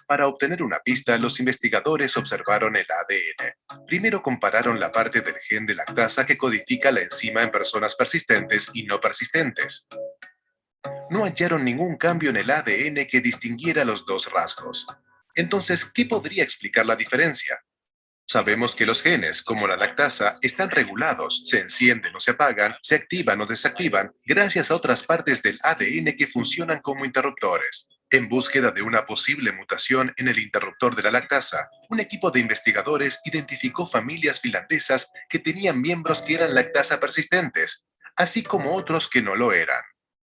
Para obtener una pista, los investigadores observaron el ADN. Primero compararon la parte del gen de lactasa que codifica la enzima en personas persistentes y no persistentes. No hallaron ningún cambio en el ADN que distinguiera los dos rasgos. Entonces, ¿qué podría explicar la diferencia? Sabemos que los genes, como la lactasa, están regulados, se encienden o se apagan, se activan o desactivan, gracias a otras partes del ADN que funcionan como interruptores. En búsqueda de una posible mutación en el interruptor de la lactasa, un equipo de investigadores identificó familias finlandesas que tenían miembros que eran lactasa persistentes, así como otros que no lo eran.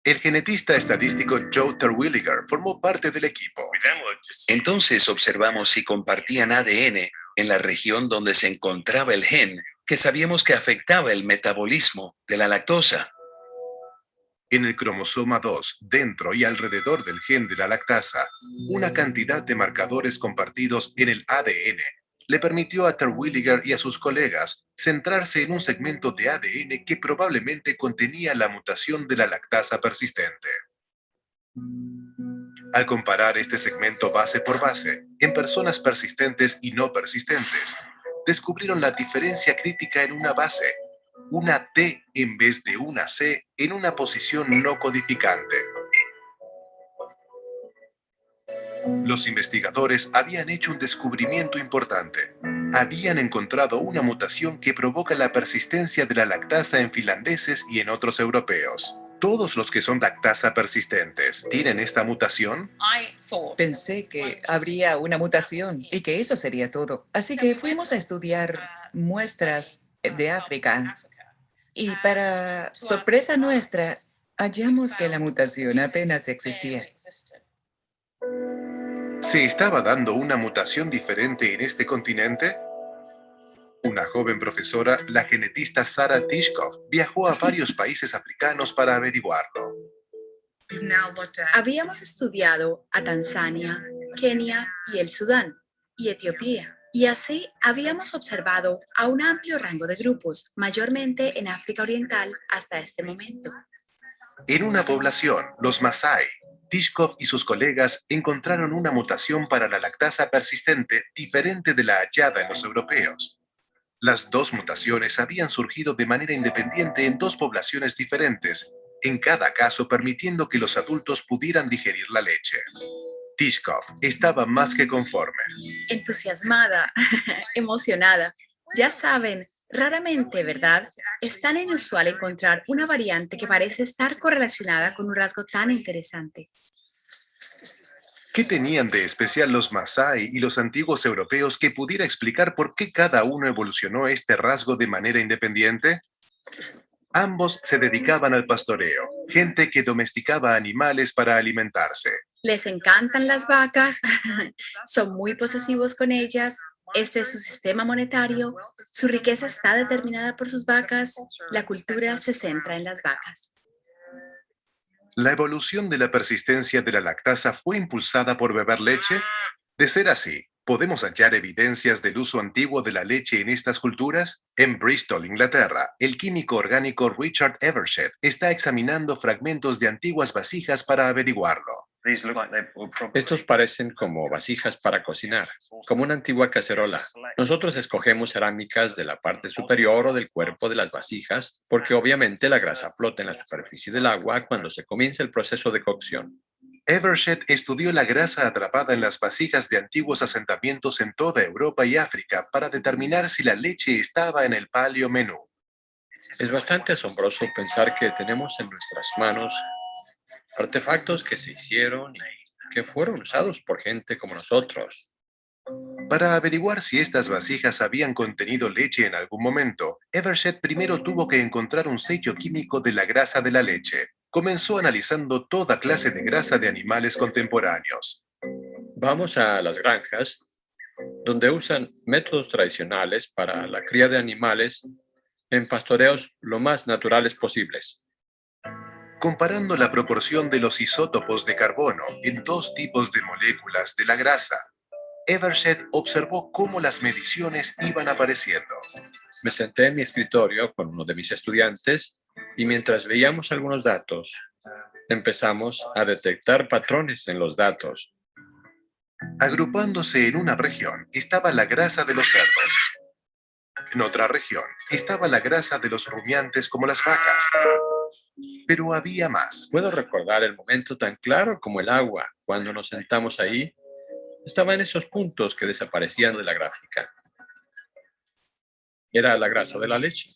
El genetista estadístico Joe Terwilliger formó parte del equipo. Entonces observamos si compartían ADN en la región donde se encontraba el gen que sabíamos que afectaba el metabolismo de la lactosa. En el cromosoma 2, dentro y alrededor del gen de la lactasa, una cantidad de marcadores compartidos en el ADN le permitió a Terwilliger y a sus colegas centrarse en un segmento de ADN que probablemente contenía la mutación de la lactasa persistente. Al comparar este segmento base por base, en personas persistentes y no persistentes, descubrieron la diferencia crítica en una base, una T en vez de una C en una posición no codificante. Los investigadores habían hecho un descubrimiento importante. Habían encontrado una mutación que provoca la persistencia de la lactasa en finlandeses y en otros europeos. ¿Todos los que son lactasa persistentes tienen esta mutación? Pensé que habría una mutación y que eso sería todo. Así que fuimos a estudiar muestras de África. Y para sorpresa nuestra, hallamos que la mutación apenas existía. ¿Se estaba dando una mutación diferente en este continente? Una joven profesora, la genetista Sara Tishkov, viajó a varios países africanos para averiguarlo. Habíamos estudiado a Tanzania, Kenia y el Sudán, y Etiopía. Y así habíamos observado a un amplio rango de grupos, mayormente en África Oriental hasta este momento. En una población, los Masái, Tishkov y sus colegas encontraron una mutación para la lactasa persistente diferente de la hallada en los europeos. Las dos mutaciones habían surgido de manera independiente en dos poblaciones diferentes, en cada caso permitiendo que los adultos pudieran digerir la leche. Tishkov estaba más que conforme. Entusiasmada, emocionada. Ya saben, raramente, ¿verdad? Es tan inusual encontrar una variante que parece estar correlacionada con un rasgo tan interesante. ¿Qué tenían de especial los Masái y los antiguos europeos que pudiera explicar por qué cada uno evolucionó este rasgo de manera independiente? Ambos se dedicaban al pastoreo, gente que domesticaba animales para alimentarse. Les encantan las vacas, son muy posesivos con ellas, este es su sistema monetario, su riqueza está determinada por sus vacas, la cultura se centra en las vacas. ¿La evolución de la persistencia de la lactasa fue impulsada por beber leche? De ser así, ¿podemos hallar evidencias del uso antiguo de la leche en estas culturas? En Bristol, Inglaterra, el químico orgánico Richard Evershed está examinando fragmentos de antiguas vasijas para averiguarlo. Estos parecen como vasijas para cocinar, como una antigua cacerola. Nosotros escogemos cerámicas de la parte superior o del cuerpo de las vasijas porque obviamente la grasa flota en la superficie del agua cuando se comienza el proceso de cocción. Evershed estudió la grasa atrapada en las vasijas de antiguos asentamientos en toda Europa y África para determinar si la leche estaba en el paleo menú. Es bastante asombroso pensar que tenemos en nuestras manos artefactos que se hicieron y que fueron usados por gente como nosotros. Para averiguar si estas vasijas habían contenido leche en algún momento, Evershed primero tuvo que encontrar un sello químico de la grasa de la leche. Comenzó analizando toda clase de grasa de animales contemporáneos. Vamos a las granjas, donde usan métodos tradicionales para la cría de animales en pastoreos lo más naturales posibles. Comparando la proporción de los isótopos de carbono en dos tipos de moléculas de la grasa, Evershed observó cómo las mediciones iban apareciendo. Me senté en mi escritorio con uno de mis estudiantes y mientras veíamos algunos datos, empezamos a detectar patrones en los datos. Agrupándose en una región estaba la grasa de los cerdos. En otra región estaba la grasa de los rumiantes como las vacas. Pero había más. Puedo recordar el momento tan claro como el agua. Cuando nos sentamos ahí, estaba en esos puntos que desaparecían de la gráfica. Era la grasa de la leche.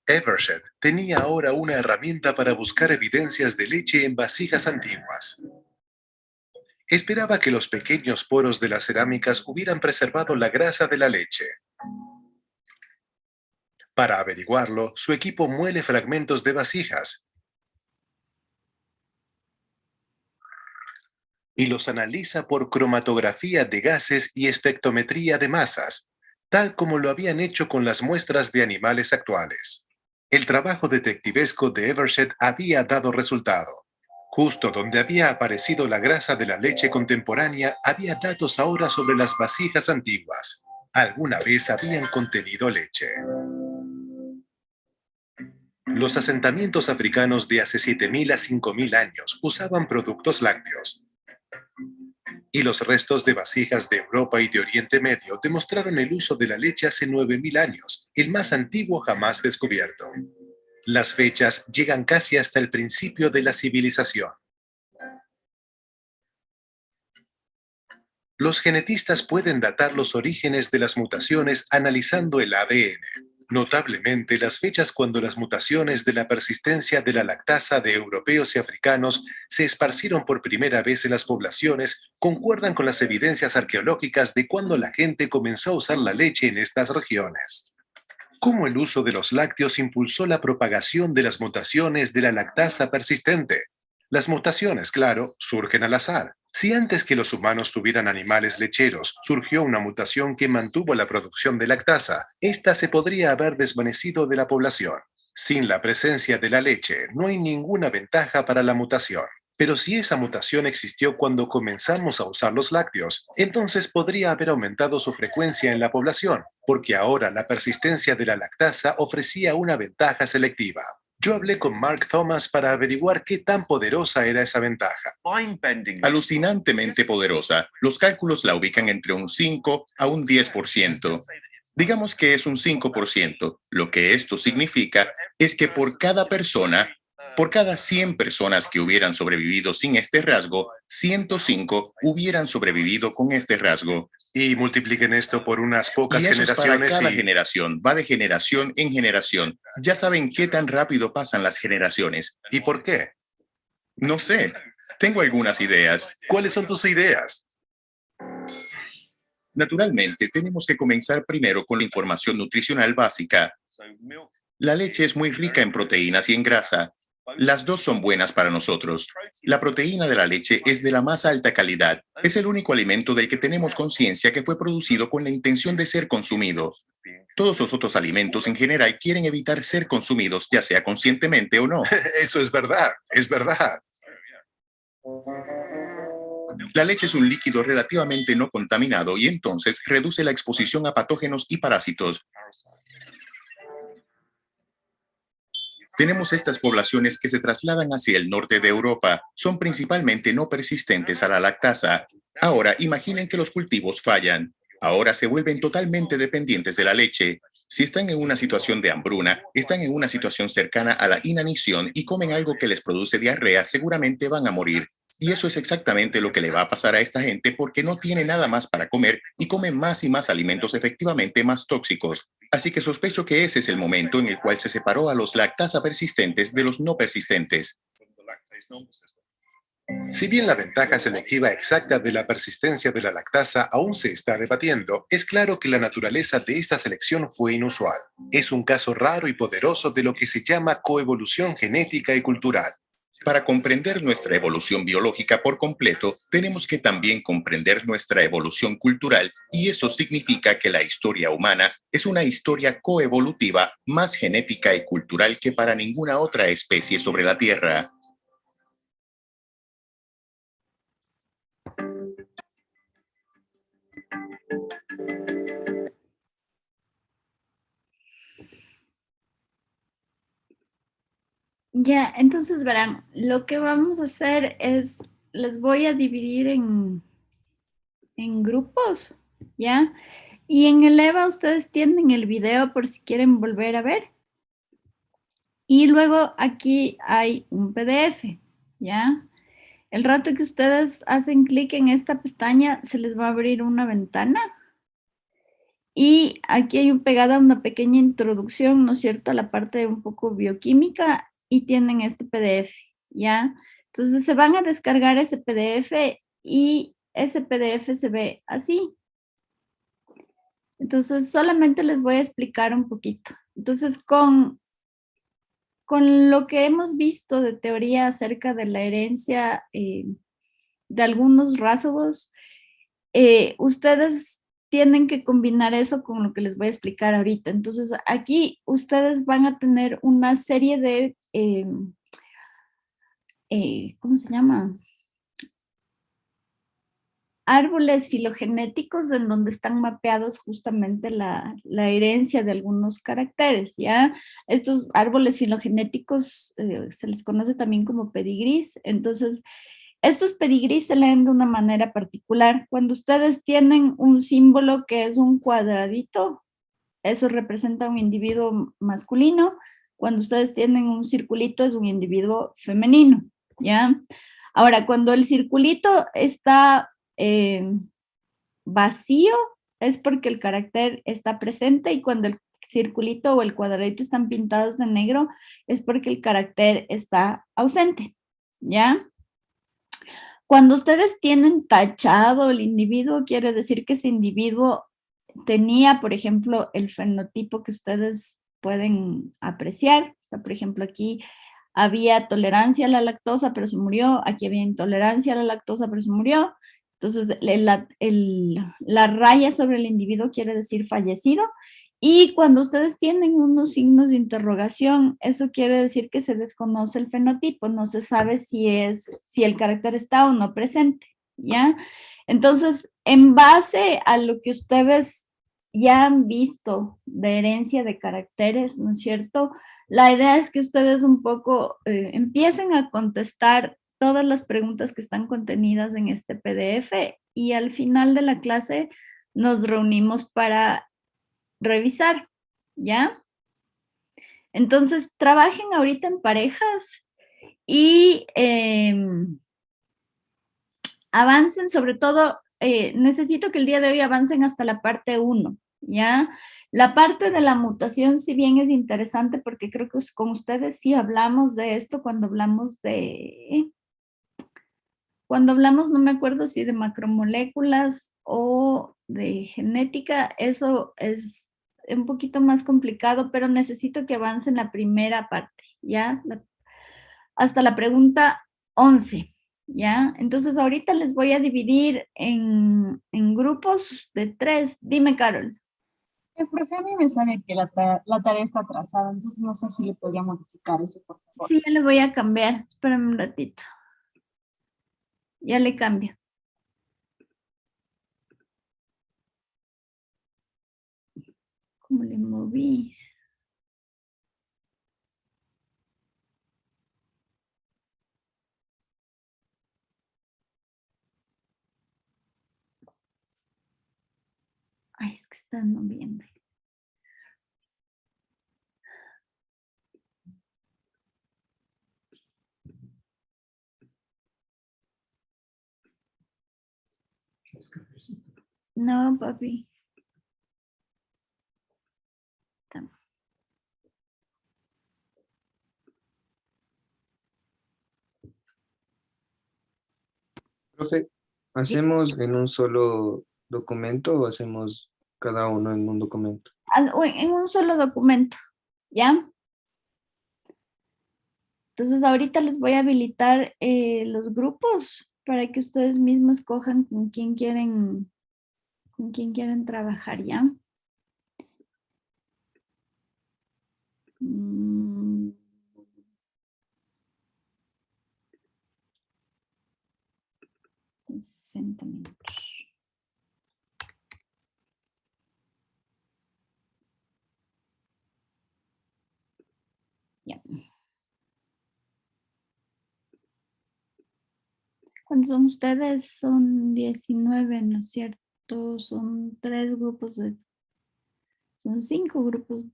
Evershed tenía ahora una herramienta para buscar evidencias de leche en vasijas antiguas. Esperaba que los pequeños poros de las cerámicas hubieran preservado la grasa de la leche. Para averiguarlo, su equipo muele fragmentos de vasijas y los analiza por cromatografía de gases y espectrometría de masas, tal como lo habían hecho con las muestras de animales actuales. El trabajo detectivesco de Evershed había dado resultado. Justo donde había aparecido la grasa de la leche contemporánea, había datos ahora sobre las vasijas antiguas. Alguna vez habían contenido leche. Los asentamientos africanos de hace 7.000 a 5.000 años usaban productos lácteos. Y los restos de vasijas de Europa y de Oriente Medio demostraron el uso de la leche hace 9000 años, el más antiguo jamás descubierto. Las fechas llegan casi hasta el principio de la civilización. Los genetistas pueden datar los orígenes de las mutaciones analizando el ADN. Notablemente, las fechas cuando las mutaciones de la persistencia de la lactasa de europeos y africanos se esparcieron por primera vez en las poblaciones concuerdan con las evidencias arqueológicas de cuando la gente comenzó a usar la leche en estas regiones. ¿Cómo el uso de los lácteos impulsó la propagación de las mutaciones de la lactasa persistente? Las mutaciones, claro, surgen al azar. Si antes que los humanos tuvieran animales lecheros surgió una mutación que mantuvo la producción de lactasa, esta se podría haber desvanecido de la población. Sin la presencia de la leche, no hay ninguna ventaja para la mutación. Pero si esa mutación existió cuando comenzamos a usar los lácteos, entonces podría haber aumentado su frecuencia en la población, porque ahora la persistencia de la lactasa ofrecía una ventaja selectiva. Yo hablé con Mark Thomas para averiguar qué tan poderosa era esa ventaja. Alucinantemente poderosa. Los cálculos la ubican entre un 5 a un 10%. Digamos que es un 5%. Lo que esto significa es que por cada 100 personas que hubieran sobrevivido sin este rasgo, 105 hubieran sobrevivido con este rasgo. Y multipliquen esto por unas pocas Y eso generaciones es para cada y... generación, va de generación en generación. Ya saben qué tan rápido pasan las generaciones. ¿Y por qué? No sé, tengo algunas ideas. ¿Cuáles son tus ideas? Naturalmente, tenemos que comenzar primero con la información nutricional básica. La leche es muy rica en proteínas y en grasa. Las dos son buenas para nosotros. La proteína de la leche es de la más alta calidad. Es el único alimento del que tenemos conciencia que fue producido con la intención de ser consumido. Todos los otros alimentos en general quieren evitar ser consumidos, ya sea conscientemente o no. Eso es verdad, es verdad. La leche es un líquido relativamente no contaminado y entonces reduce la exposición a patógenos y parásitos. Tenemos estas poblaciones que se trasladan hacia el norte de Europa. Son principalmente no persistentes a la lactasa. Ahora, imaginen que los cultivos fallan. Ahora se vuelven totalmente dependientes de la leche. Si están en una situación de hambruna, están en una situación cercana a la inanición y comen algo que les produce diarrea, seguramente van a morir. Y eso es exactamente lo que le va a pasar a esta gente porque no tiene nada más para comer y comen más y más alimentos efectivamente más tóxicos. Así que sospecho que ese es el momento en el cual se separó a los lactasa persistentes de los no persistentes. Si bien la ventaja selectiva exacta de la persistencia de la lactasa aún se está debatiendo, es claro que la naturaleza de esta selección fue inusual. Es un caso raro y poderoso de lo que se llama coevolución genética y cultural. Para comprender nuestra evolución biológica por completo, tenemos que también comprender nuestra evolución cultural, y eso significa que la historia humana es una historia coevolutiva más genética y cultural que para ninguna otra especie sobre la Tierra. Ya, entonces verán, lo que vamos a hacer es, les voy a dividir en grupos, ¿ya? Y en el EVA ustedes tienen el video por si quieren volver a ver. Y luego aquí hay un PDF, ¿ya? El rato que ustedes hacen clic en esta pestaña, se les va a abrir una ventana. Y aquí hay pegada una pequeña introducción, ¿no es cierto?, a la parte un poco bioquímica y tienen este PDF, ¿ya? Entonces se van a descargar ese PDF y ese PDF se ve así. Entonces solamente les voy a explicar un poquito. Entonces con lo que hemos visto de teoría acerca de la herencia de algunos rasgos, ustedes tienen que combinar eso con lo que les voy a explicar ahorita. Entonces, aquí ustedes van a tener una serie de, ¿cómo se llama? Árboles filogenéticos en donde están mapeados justamente la herencia de algunos caracteres, ¿ya? Estos árboles filogenéticos se les conoce también como pedigrís. Entonces, Estos pedigrí se leen de una manera particular. Cuando ustedes tienen un símbolo que es un cuadradito, eso representa un individuo masculino. Cuando ustedes tienen un circulito, es un individuo femenino, ¿ya? Ahora, cuando el circulito está vacío, es porque el carácter está presente, y cuando el circulito o el cuadradito están pintados de negro, es porque el carácter está ausente, ¿ya? Cuando ustedes tienen tachado el individuo, quiere decir que ese individuo tenía, por ejemplo, el fenotipo que ustedes pueden apreciar. O sea, por ejemplo, aquí había tolerancia a la lactosa, pero se murió. Aquí había intolerancia a la lactosa, pero se murió. Entonces, la raya sobre el individuo quiere decir fallecido. Y cuando ustedes tienen unos signos de interrogación, eso quiere decir que se desconoce el fenotipo, no se sabe si el carácter está o no presente, ¿ya? Entonces, en base a lo que ustedes ya han visto de herencia de caracteres, ¿no es cierto? La idea es que ustedes un poco empiecen a contestar todas las preguntas que están contenidas en este PDF, y al final de la clase nos reunimos para revisar, ¿ya? Entonces, trabajen ahorita en parejas y avancen, sobre todo, necesito que el día de hoy avancen hasta la parte 1, ¿ya? La parte de la mutación, si bien es interesante, porque creo que con ustedes sí hablamos de esto cuando hablamos, no me acuerdo si de macromoléculas o de genética, eso es un poquito más complicado, pero necesito que avancen la primera parte, ¿ya? Hasta la pregunta 11, ¿ya? Entonces ahorita les voy a dividir en grupos de 3. Dime, Carol. Profe, a mí me sale que la tarea está atrasada, entonces no sé si le podría modificar eso, por favor. Sí, ya le voy a cambiar. Espérame un ratito. Ya le cambio. ¿Cómo le moví? Ay, es que está en noviembre. No, papi. Profe, ¿hacemos en un solo documento o hacemos cada uno en un documento? En un solo documento, ¿ya? Entonces ahorita les voy a habilitar los grupos para que ustedes mismos escojan con quién quieren trabajar, ¿ya? Mm. 60 minutos. Ya. ¿Cuántos son ustedes? Son 19, ¿no es cierto? Son 5 grupos de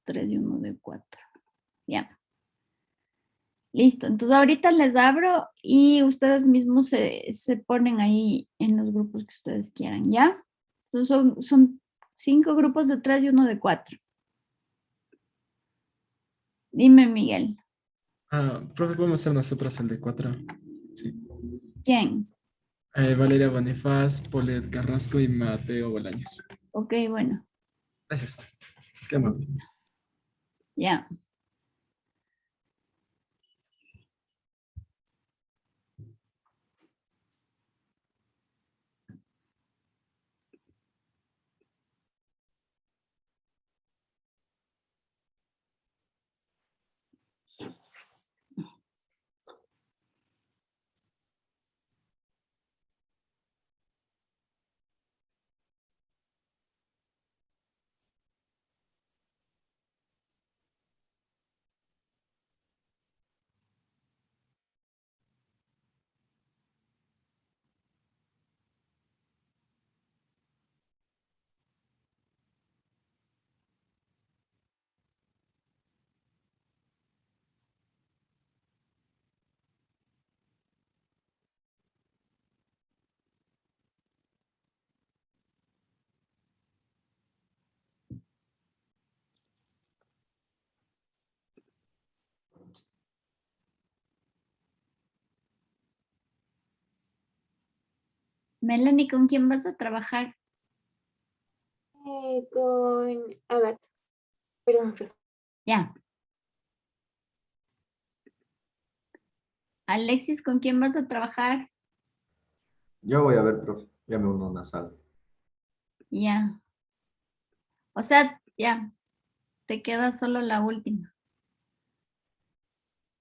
3 y uno de 4. Ya. Listo. Entonces ahorita les abro y ustedes mismos se ponen ahí en los grupos que ustedes quieran, ¿ya? Entonces son 5 grupos de 3 y uno de 4. Dime, Miguel. Profe, podemos hacer nosotros el de 4. Sí. ¿Quién? Valeria Bonifaz, Paulette Carrasco y Mateo Bolaños. Ok, bueno. Gracias. Qué amable. Ya. Melanie, ¿con quién vas a trabajar? Con Agatha. Perdón, profe. Ya. Alexis, ¿con quién vas a trabajar? Yo voy a ver, profe. Ya me uno a una sala. Ya. O sea, ya. Te queda solo la última.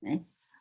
Eso.